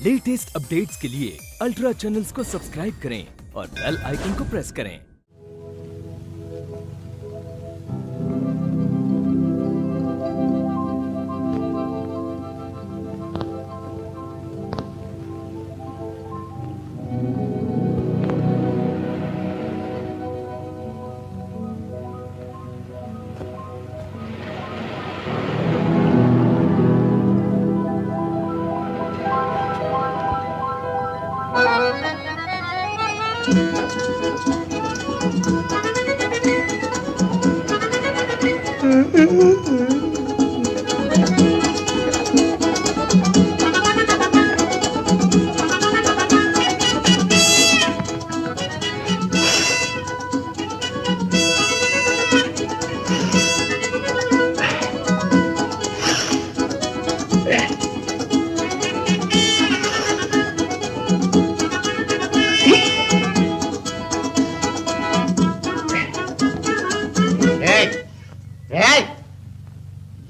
Latest updates के लिए ultra channels को सब्सक्राइब करें और बेल आइकन को प्रेस करें।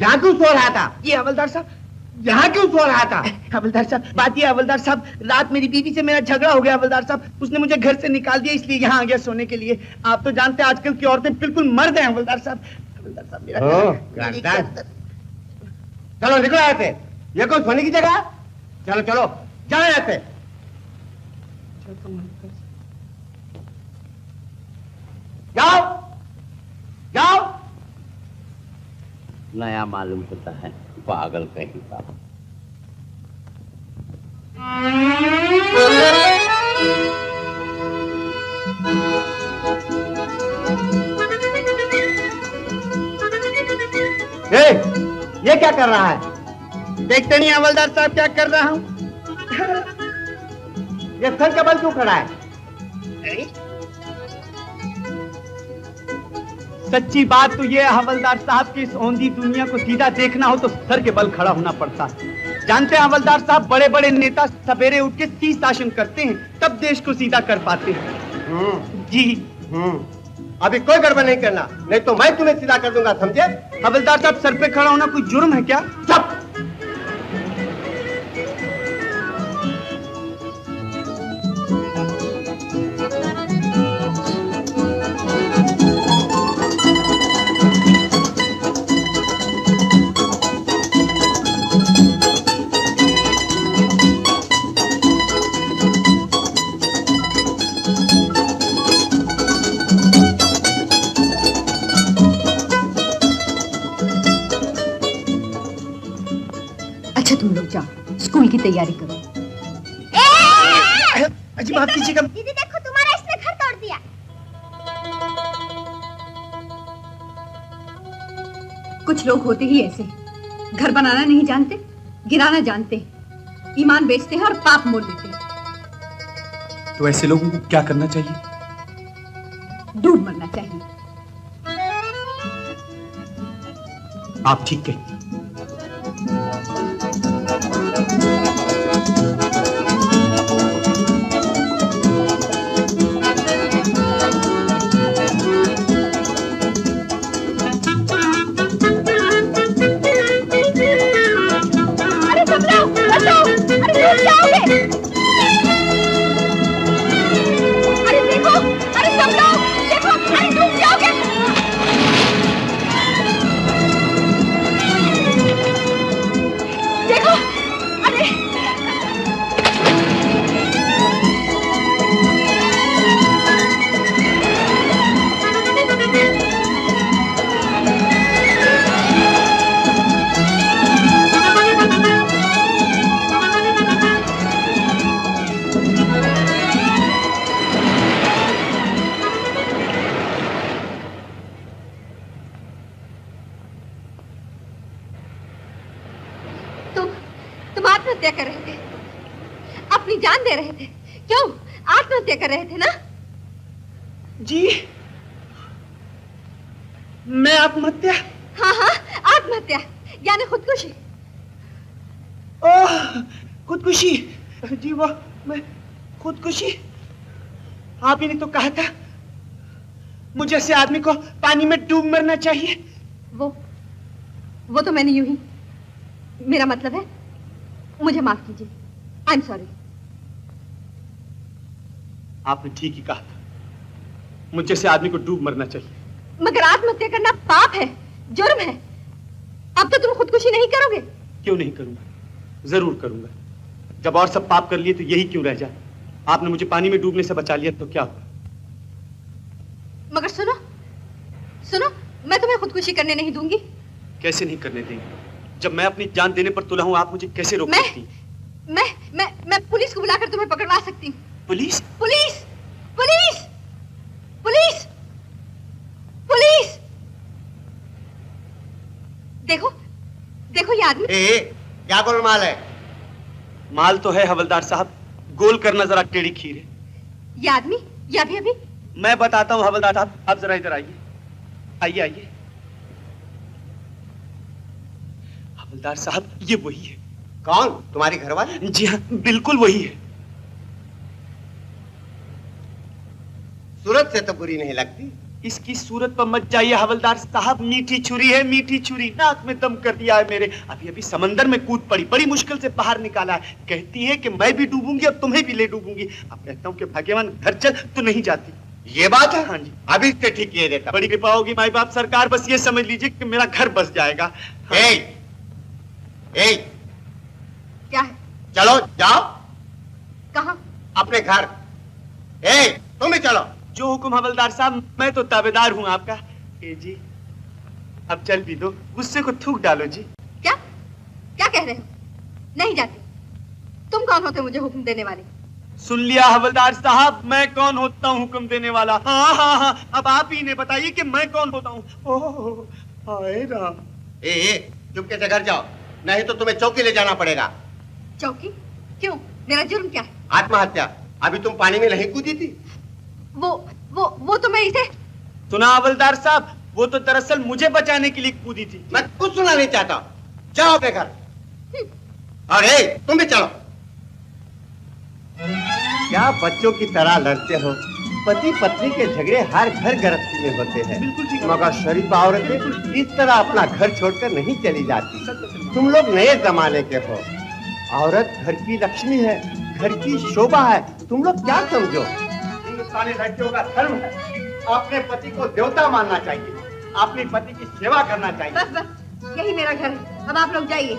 यहाँ क्यों सो रहा था? ये हवलदार साहब, यहाँ क्यों सो रहा था? हवलदार साहब, बात ये हवलदार साहब, रात मेरी बीवी से मेरा झगड़ा हो गया हवलदार साहब। उसने मुझे घर से निकाल दिया, इसलिए यहाँ आ गया सोने के लिए। आप तो जानते हैं आजकल की औरतें बिल्कुल मर्द हैं हवलदार साहब। हवलदार साहब मेरा चलो निकलो यहाँ से। ये कोई सोने की जगह? चलो चलो जाओ यहाँ से। जाओ जाओ। नया मालूम होता है, पागल कहीं का। ये क्या कर रहा है? देखते नहीं हवलदार साहब क्या कर रहा हूँ? ये सर का बल क्यों खड़ा है? सच्ची बात तो ये हवलदार साहब की इस औंधी दुनिया को सीधा देखना हो तो सर के बल खड़ा होना पड़ता है। जानते हैं हवलदार साहब, बड़े बड़े नेता सवेरे उठ के शीर्षासन करते हैं, तब देश को सीधा कर पाते हैं। जी अभी कोई गड़बड़ नहीं करना, नहीं तो मैं तुम्हें सीधा कर दूंगा, समझे? हवलदार साहब, सर पे खड़ा होना कोई जुर्म है क्या? चुप। अच्छा तुम लोग जाओ, स्कूल की तैयारी करो। अजी माफ कीजिएगा। दीदी देखो, तुम्हारा इसने घर तोड़ दिया। कुछ लोग होते ही ऐसे, घर बनाना नहीं जानते, गिराना जानते हैं, ईमान बेचते हैं और पाप मोल देते हैं। तो ऐसे लोगों को क्या करना चाहिए? डूब मरना चाहिए। आप ठीक कहती हैं। अरे सब लोग बचाओ, अरे डूब जाओगे। अरे देखो, अरे सब लोग देखो, अरे डूब जाओगे। देखो, अरे तुम आत्महत्या कर रहे थे, अपनी जान दे रहे थे। क्यों आत्महत्या कर रहे थे ना? जी मैं आत्महत्या? हाँ हाँ, आत्महत्या यानी खुदकुशी। ओह, खुदकुशी। जी वो मैं खुदकुशी। आप ही ने तो कहा था मुझे ऐसे आदमी को पानी में डूब मरना चाहिए। वो तो मैंने यूं ही, मेरा मतलब है मुझे माफ कीजिए। I am sorry. आपने ठीक ही कहा था, मुझ जैसे आदमी को डूब मरना चाहिए। मगर आत्महत्या करना पाप है, जुर्म है। अब तो तुम खुदकुशी नहीं करोगे? क्यों नहीं करूंगा, जरूर करूंगा। जब और सब पाप कर लिए तो यही क्यों रह जाए? आपने मुझे पानी में डूबने से बचा लिया तो क्या हुआ? मगर सुनो सुनो, मैं तुम्हें खुदकुशी करने नहीं दूंगी। कैसे नहीं करने देंगे? जब मैं अपनी जान देने पर तुला हूं, आप मुझे कैसे रोक सकती? मैं पुलिस को बुलाकर तुम्हें पकड़वा सकती हूँ। Police? Police police police police! देखो देखो ये आदमी। क्या गोलमाल है? माल तो है हवलदार साहब, गोल करना जरा टेढ़ी खीर है। ये आदमी, ये अभी मैं बताता हूँ हवलदार साहब, आप जरा इधर आइए। आइए आइए। हवलदार साहब, ये वही है। कौन? तुम्हारी घरवाली? जी हाँ, बिल्कुल वही है। सूरत से तो बुरी नहीं लगती। इसकी सूरत पर मत जाइए हवलदार साहब, मीठी छुरी है, मीठी छुरी। नाक में दम कर दिया है मेरे। अभी अभी समंदर में कूद पड़ी, बड़ी मुश्किल से बाहर निकाला है। कहती है कि मैं भी डूबूंगी और तुम्हें भी ले डूबूंगी। अब कहता हूँ कि भाग्यवान घर चल, तो नहीं जाती। ये बात है? हाँ जी। अभी से ठीक किए देता। बड़ी कृपा होगी माई बाप सरकार, बस ये समझ लीजिए कि मेरा घर बस जाएगा। हाँ। ए, क्या है? चलो जाओ। कहाँ? अपने घर। तुम भी चलो। जो हुक्म हवलदार साहब, मैं तो ताबेदार हूँ आपका। जी अब चल भी दो, गुस्से को थूक डालो जी। क्या क्या कह रहे हो? नहीं जाती। तुम कौन होते मुझे हुक्म देने वाले? सुन लिया हवलदार साहब, मैं कौन होता हूँ हुक्म देने वाला? हाँ हाँ हाँ, अब आप ही ने बताइए कि मैं कौन होता हूँ। ओह हाय राम। चुपके से घर जाओ, नहीं तो तुम्हें चौकी ले जाना पड़ेगा। चौकी? क्यों? मेरा जुर्म क्या है? आत्महत्या। अभी तुम पानी में नहीं कूदी थी? वो तो मैं इसे। सुना हवलदार साहब, वो तो दरअसल मुझे बचाने के लिए कूदी थी। मैं कुछ सुना नहीं चाहता। जाओ अपने घर। अरे तुम भी चलो। क्या बच्चों की तरह लड़ते हो? पति पत्नी के झगड़े हर घर गृहस्थी में होते हैं। बिल्कुल ठीक। मगर शरीफ औरतें इस तरह अपना घर छोड़कर नहीं चली जाती। तुम लोग नए जमाने के हो। औरत घर की लक्ष्मी है, घर की शोभा है। तुम लोग क्या समझो? हिंदुस्तानी लड़कियों का धर्म है अपने पति को देवता मानना चाहिए, अपने पति की सेवा करना चाहिए। बस यही मेरा घर है। अब आप लोग जाइए।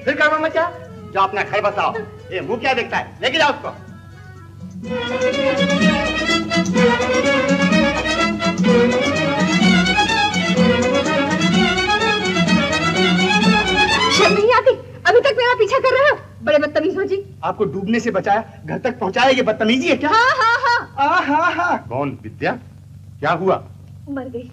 फिर क्या मचा? जाओ अपना घर बसाओ। ये मुंह क्या देखता है? लेके जाओ उसको। शर्म नहीं आती? अभी तक मेरा पीछा कर रहे हो? बड़े बदतमीज हो जी। आपको डूबने से बचाया, घर तक पहुंचाया, ये बदतमीजी है क्या? हाँ हाँ हाँ। हाँ। कौन? विद्या? क्या हुआ? मर गई।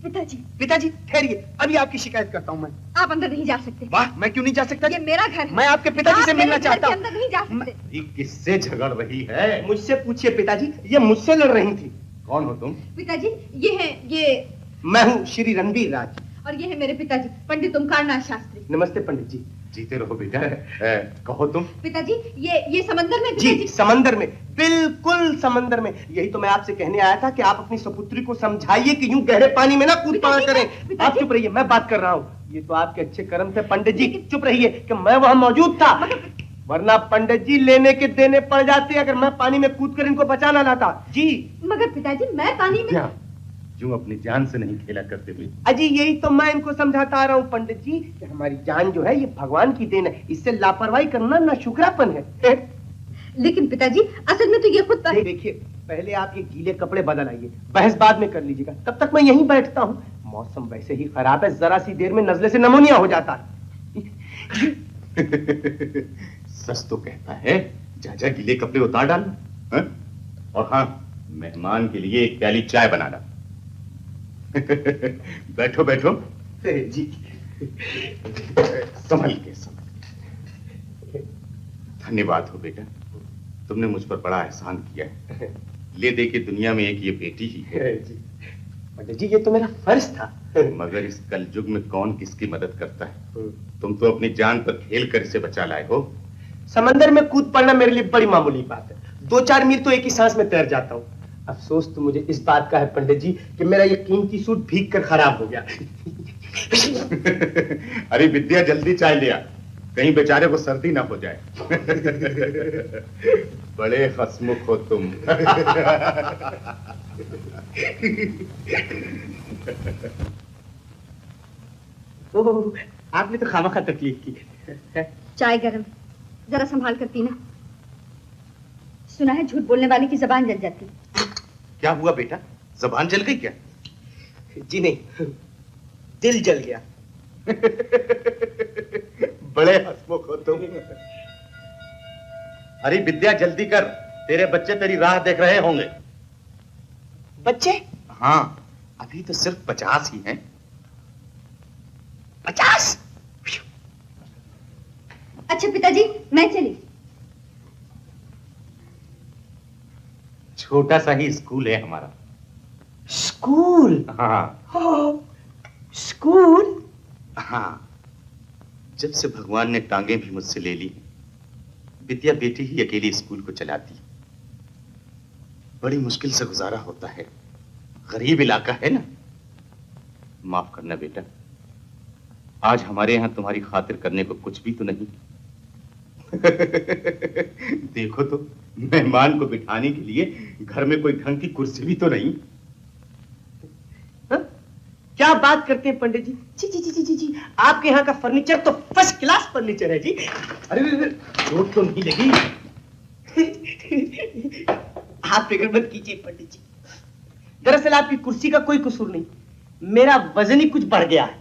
पिताजी। पिताजी ठहरिए, अभी आपकी शिकायत करता हूँ मैं। आप अंदर नहीं जा सकते। वाह, मैं क्यों नहीं जा सकता? ये मेरा घर है। मैं आपके पिताजी से मिलना चाहता हूँ। अंदर नहीं जा सकते। ये किससे झगड़ रही है? मुझसे पूछिए पिताजी, ये मुझसे लड़ रही थी। कौन हो तुम? पिताजी ये मैं हूँ श्री रणवीर राज। और ये है मेरे पिताजी पंडित ओमकारनाथ शास्त्री। नमस्ते पंडित जी। जीते रहो बेटा। कहो तुम। पिताजी ये समंदर में। जी समंदर में, बिल्कुल समंदर में। यही तो मैं आपसे कहने आया था कि आप अपनी सपुत्री को समझाइए कि यूं गहरे पानी में ना कूद पड़ा करें। आप चुप रहिए, मैं बात कर रहा हूँ। ये तो आपके अच्छे कर्म थे पंडित जी। चुप रहिए कि मैं वहां मौजूद था, वरना पंडित जी लेने के देने पड़ जाते अगर मैं पानी में कूद कर इनको बचाना लाता। जी मगर पिताजी मैं पानी में। क्यों अपनी जान से नहीं खेला करते हुए? अजी यही तो मैं इनको समझाता आ रहा हूँ पंडित जी कि हमारी जान जो है ये भगवान की देन है, इससे लापरवाही करना ना शुक्रापन है। लेकिन पिताजी असल में तो ये खुद देखिए, पहले आप ये गीले कपड़े बदल आइए, बहस बाद में कर लीजिएगा। तब तक मैं यहीं बैठता हूँ। मौसम वैसे ही खराब है, जरा सी देर में नजले से नमोनिया हो जाता है। सच तो कहता है, जा गीले कपड़े उतार डालना। और हाँ, मेहमान के लिए एक प्याली चाय बनाना। बैठो बैठो जी। संभल के। धन्यवाद हो बेटा, तुमने मुझ पर बड़ा एहसान किया है। ले दे के दुनिया में एक ये बेटी ही है। जी पंडित जी, ये तो मेरा फर्ज था। मगर इस कलयुग में कौन किसकी मदद करता है? तुम तो अपनी जान पर खेल कर इसे बचा लाए हो। समंदर में कूद पड़ना मेरे लिए बड़ी मामूली बात है। 2-4 मील तो एक ही सांस में तैर जाता हूँ। अफसोस तो मुझे इस बात का है पंडित जी कि मेरा ये कीमती सूट भीग कर खराब हो गया। अरे विद्या, जल्दी चाय लिया। कहीं बेचारे को सर्दी ना हो जाए। बड़े हंसमुख हो तुम। ओह, आपने तो खामखा तकलीफ की। चाय गरम, जरा संभाल कर पीना। सुना है झूठ बोलने वाले की जबान जल जाती। क्या हुआ बेटा, जबान जल गई क्या? जी नहीं, दिल जल गया। बड़े हंसमुख हो तुम। अरे विद्या जल्दी कर, तेरे बच्चे तेरी राह देख रहे होंगे। बच्चे? हाँ, अभी तो सिर्फ 50 ही हैं। 50? अच्छा पिताजी, मैं चली। छोटा सा ही स्कूल है हमारा। स्कूल? हाँ। स्कूल? हाँ, जब से भगवान ने टांगे भी मुझसे ले ली, विद्या बेटी ही अकेली स्कूल को चलाती। बड़ी मुश्किल से गुजारा होता है, गरीब इलाका है ना। माफ करना बेटा, आज हमारे यहाँ तुम्हारी खातिर करने को कुछ भी तो नहीं। देखो तो, मेहमान को बिठाने के लिए घर में कोई ढंग की कुर्सी भी तो नहीं। हा? क्या बात करते हैं पंडित जी? जी जी जी जी जी जी, आपके यहाँ का फर्नीचर तो फर्स्ट क्लास फर्नीचर है जी। अरे चोट तो नहीं लगी? आप फिक्र मत कीजिए पंडित जी, दरअसल आपकी कुर्सी का कोई कसूर नहीं, मेरा वजन ही कुछ बढ़ गया है।